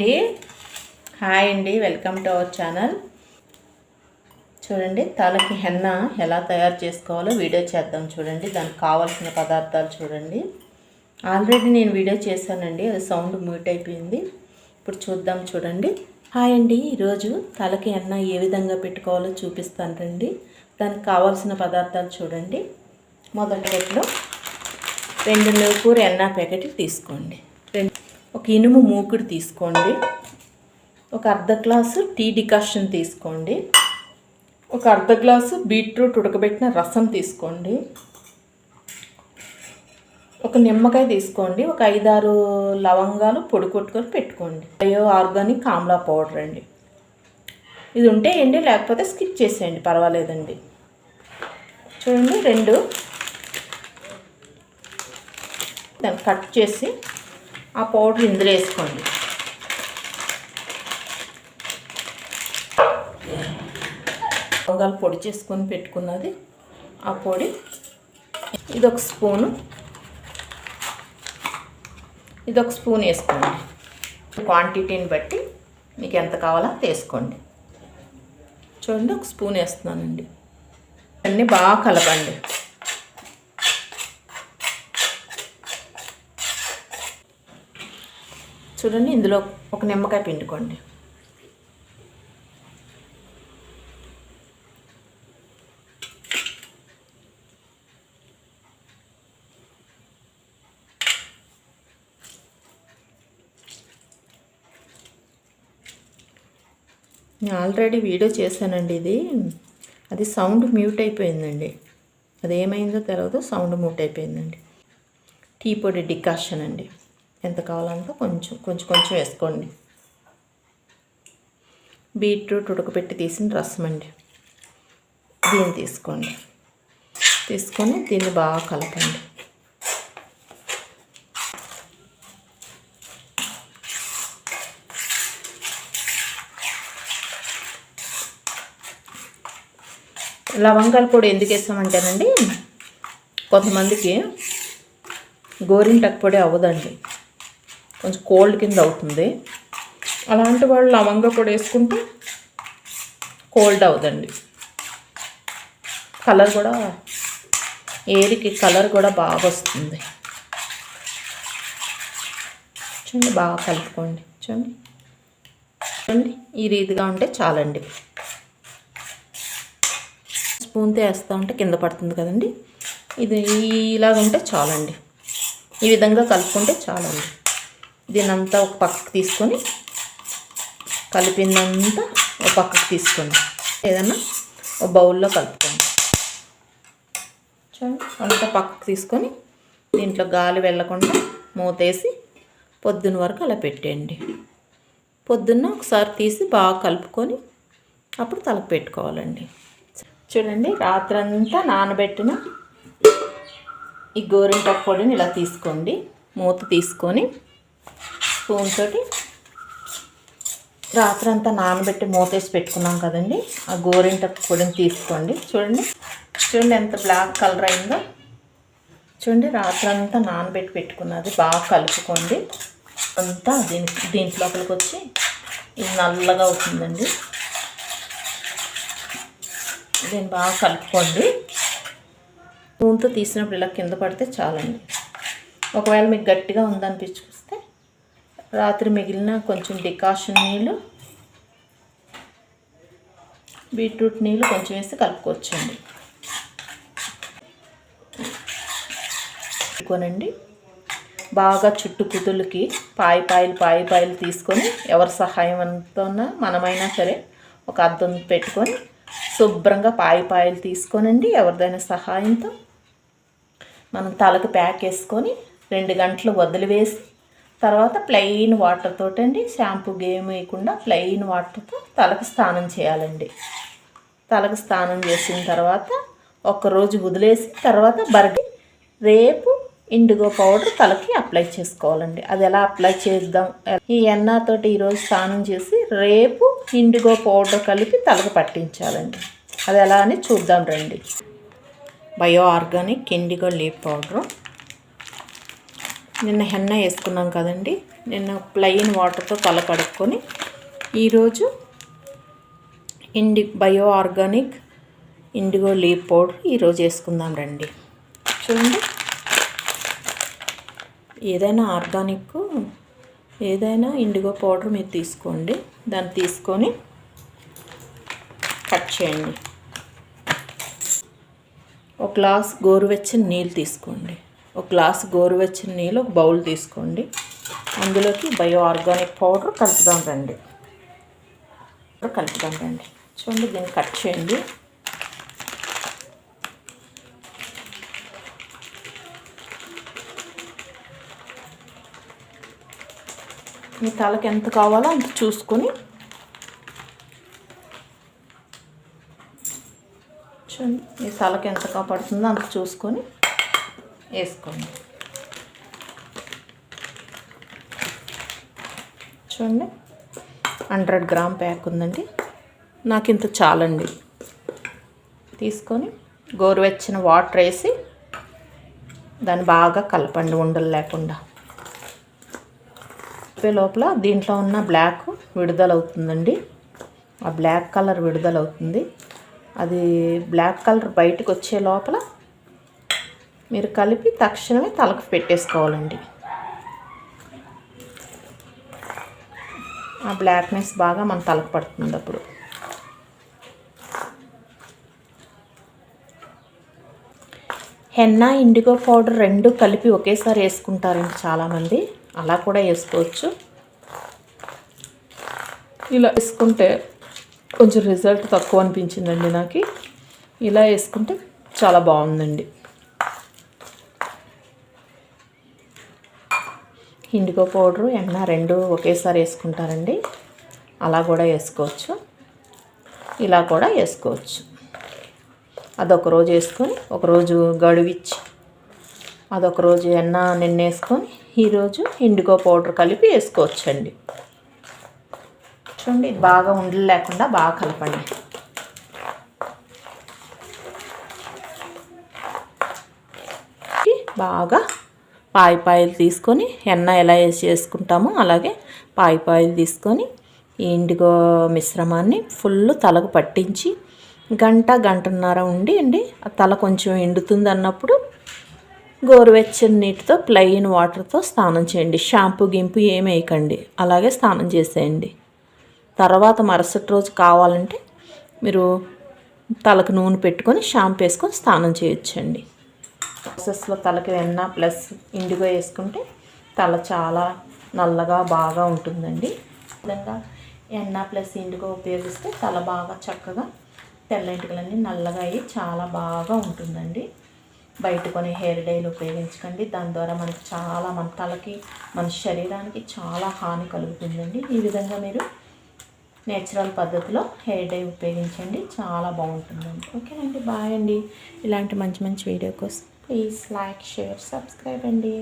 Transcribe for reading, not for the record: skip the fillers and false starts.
Hi అండి, welcome to our channel. చూడండి, తలకి హెన్న ఎలా తయారు చేసుకోవాలో వీడియో చేద్దాం. చూడండి, దానికి కావాల్సిన పదార్థాలు చూడండి. ఆల్రెడీ నేను వీడియో చేశానండి, అది సౌండ్ మ్యూట్ అయిపోయింది. ఇప్పుడు చూద్దాం. చూడండి. హాయ్ అండి, ఈరోజు తలకి హెన్న ఏ విధంగా పెట్టుకోవాలో చూపిస్తాను రండి. దానికి కావాల్సిన పదార్థాలు చూడండి. మొదటిలో 2 నూకూరు హెన్న ప్యాకెట్లు తీసుకోండి. ఒక ఇనుము మూకుడు తీసుకోండి. ఒక అర్ధ గ్లాసు టీ డికాషన్ తీసుకోండి. ఒక అర్ధ గ్లాసు బీట్రూట్ ఉడకబెట్టిన రసం తీసుకోండి. ఒక నిమ్మకాయ తీసుకోండి. ఒక 5-6 లవంగాలు పొడి కొట్టుకొని పెట్టుకోండి. బయో ఆర్గానిక్ ఆమ్లా పౌడర్ అండి. ఇది ఉంటే ఏంటి, లేకపోతే స్కిప్ చేసేయండి, పర్వాలేదండి. చూడండి, 2 దాన్ని కట్ చేసి ఆ పౌడర్ ఇందులో వేసుకోండి. లవంగాలు పొడి చేసుకొని పెట్టుకున్నది ఆ పొడి. ఇదొక స్పూను వేసుకోండి. క్వాంటిటీని బట్టి మీకు ఎంత కావాలో తీసుకోండి. చూడండి, ఒక స్పూన్ వేస్తున్నానండి. అన్నీ బాగా కలపండి. చూడండి, ఇందులో ఒక నిమ్మకాయ పిండుకోండి. నేను ఆల్రెడీ వీడియో చేశానండి. అది సౌండ్ మ్యూట్ అయిపోయిందండి. అదేమైందో తెలియదు, సౌండ్ మ్యూట్ అయిపోయిందండి. టీ పొడి డికాషన్ అండి. ఎంత కావాలంటే కొంచెం వేసుకోండి. బీట్రూట్ ఉడకపెట్టి తీసిన రసం అండి, దీన్ని తీసుకొని దీన్ని బాగా కలపండి. లవంగాల పొడి ఎందుకు వేస్తామంటేనండి, కొంతమందికి గోరింటాకు పొడి అవ్వదండి, కొంచెం కోల్డ్ కింద అవుతుంది. అలాంటి వాళ్ళు లవంగ పొడి వేసుకుంటే కోల్డ్ అవ్వదండి. కలర్ కూడా ఏరికి కలర్ కూడా బాగా వస్తుంది. చూడండి, బాగా కలుపుకోండి. చూడండి, ఈ రీతిగా ఉంటే చాలండి. స్పూన్తో వేస్తూ ఉంటే కింద పడుతుంది కదండి. ఇది ఇలాగ ఉంటే చాలండి. ఈ విధంగా కలుపుకుంటే చాలండి. దీనంతా ఒక పక్కకు తీసుకొని, కలిపిందంతా ఒక పక్కకు తీసుకోండి. ఏదన్నా ఒక బౌల్లో కలుపుకోండి. చూడండి, అంతా పక్కకు తీసుకొని దీంట్లో గాలి వెళ్ళకుండా మూతేసి పొద్దున్న వరకు అలా పెట్టేయండి. పొద్దున్న ఒకసారి తీసి బాగా కలుపుకొని అప్పుడు తలకు పెట్టుకోవాలండి. చూడండి, రాత్రంతా నానబెట్టిన ఈ గోరింటాకు పొడిని ఇలా తీసుకోండి. మూత తీసుకొని స్పూన్ తోటి రాత్రంతా నానబెట్టి మూతేసి పెట్టుకున్నాం కదండి, ఆ గోరింటాకు పొడిని తీసుకోండి. చూడండి ఎంత బ్లాక్ కలర్ అయిందో. చూడండి, రాత్రంతా నానబెట్టి పెట్టుకున్నది బాగా కలుపుకోండి. అంతా దీంట్లోపలికి వచ్చి ఇది నల్లగా అవుతుందండి. దీన్ని బాగా కలుపుకోండి. స్పూన్తో తీసినప్పుడు ఇలా కింద పడితే చాలండి. ఒకవేళ మీకు గట్టిగా ఉందనిపించుకొస్తే రాత్రి మిగిలిన కొంచెం డికాషన్ నీళ్ళు, బీట్రూట్ నీళ్ళు కొంచెం వేసి కలుపుకోవచ్చండి. కొనండి, బాగా చుట్టు కుతులకి పాయిపాయలు తీసుకొని, ఎవరి సహాయంతోనా మనమైనా సరే ఒక అద్దం పెట్టుకొని శుభ్రంగా పాయిలు తీసుకోనండి. ఎవరిదైనా సహాయంతో మనం తలకు ప్యాక్ వేసుకొని 2 గంటలు వదిలివేసి తర్వాత ప్లెయిన్ వాటర్ తోటండి, షాంపూ గేమ్ వేయకుండా ప్లెయిన్ వాటర్తో తలకు స్నానం చేయాలండి. తలకు స్నానం చేసిన తర్వాత ఒక్కరోజు వదిలేసి తర్వాత రేపు ఇండిగో పౌడర్ తలకి అప్లై చేసుకోవాలండి. అది ఎలా అప్లై చేద్దాం, ఈ ఎన్నతోటి ఈరోజు స్నానం చేసి రేపు ఇండిగో పౌడర్ కలిపి తలకు పట్టించాలండి. అది ఎలా అని చూద్దాం రండి. Bio organic IndiGo leaf powder నిన్న హెన్న వేసుకున్నాం కదండి, నిన్న ప్లెయిన్ వాటర్తో తల కడుక్కొని ఈరోజు bio organic IndiGo leaf powder ఈరోజు వేసుకుందాం రండి. చూడండి, ఏదైనా ఆర్గానిక్ ఏదైనా ఇండిగో పౌడర్ మీరు తీసుకోండి. దాన్ని తీసుకొని కట్ చేయండి. ఒక గ్లాస్ గోరువెచ్చని నీళ్ళు తీసుకోండి. ఒక గ్లాస్ గోరువెచ్చని నీళ్ళు ఒక బౌల్ తీసుకోండి. అందులోకి బయో ఆర్గానిక్ పౌడర్ కలుపుదాం రండి. చూడండి, దీన్ని కట్ చేయండి. మీ తలకి ఎంత కావాలో అంత చూసుకొని చూడండి, మీ తలకి ఎంత పడుతుందో అంత చూసుకొని వేసుకోండి. చూడండి, 100 గ్రామ్ ప్యాక్ ఉందండి. నాకు ఇంత చాలండి. తీసుకొని గోరువెచ్చని వాటర్ వేసి దాన్ని బాగా కలపండి, ఉండలు లేకుండా. లోపల దీంట్లో ఉన్న బ్లాక్ విడుదలవుతుందండి. ఆ బ్లాక్ కలర్ విడుదలవుతుంది. అది బ్లాక్ కలర్ బయటకు వచ్చే లోపల మీరు కలిపి తక్షణమే తలకు పెట్టేసుకోవాలండి. ఆ బ్లాక్నెస్ బాగా మన తలకు పడుతుంది. అప్పుడు హెన్నా ఇండిగో పౌడర్ రెండు కలిపి ఒకేసారి వేసుకుంటారండి చాలామంది. అలా కూడా వేసుకోవచ్చు. ఇలా వేసుకుంటే కొంచెం రిజల్ట్ తక్కువ అనిపించిందండి నాకు. ఇలా వేసుకుంటే చాలా బాగుందండి. ఇండిగో పౌడరు ఎన్న రెండు ఒకేసారి వేసుకుంటారండి. అలా కూడా వేసుకోవచ్చు, ఇలా కూడా వేసుకోవచ్చు. అదొక రోజు వేసుకొని ఒకరోజు గడువిచ్చి అదొక రోజు నిన్న వేసుకొని ఈరోజు ఇండిగో పౌడర్ కలిపి వేసుకోవచ్చండి. చూడండి, బాగా ఉండలు లేకుండా బాగా కలపండి. బాగా పాయిలు తీసుకొని ఎలా వేసి చేసుకుంటామో అలాగే పాయిలు తీసుకొని ఈ ఇండిగో మిశ్రమాన్ని ఫుల్ తలకు పట్టించి గంటన్నర ఉండి ఆ తల కొంచెం ఎండుతుంది అన్నప్పుడు గోరువెచ్చని నీటితో ప్లెయిన్ వాటర్తో స్నానం చేయండి. షాంపూ గింపు ఏమి వేయకండి, అలాగే స్నానం చేసేయండి. తర్వాత మరుసటి రోజు కావాలంటే మీరు తలకు నూనె పెట్టుకొని షాంపూ వేసుకొని స్నానం చేయొచ్చండి. ప్రాసెస్లో తలకి వెన్న ప్లస్ ఇండిగో వేసుకుంటే తల చాలా నల్లగా బాగా ఉంటుందండి. విధంగా ఎన్న ప్లస్ ఇండిగో ఉపయోగిస్తే తల బాగా చక్కగా తెల్ల ఎంటికలన్నీ నల్లగా అయ్యి చాలా బాగా ఉంటుందండి. బయట కొని హెయిర్ డైలు ఉపయోగించకండి. దాని ద్వారా మనకి చాలా మన తలకి మన శరీరానికి చాలా హాని కలుగుతుందండి. ఈ విధంగా మీరు నేచురల్ పద్ధతిలో హెయిర్ డై ఉపయోగించండి, చాలా బాగుంటుందండి. ఓకేనండి, బాయ్ అండి. ఇలాంటి మంచి వీడియో కోసం ప్లీజ్ లైక్, షేర్, సబ్స్క్రైబ్ అండి.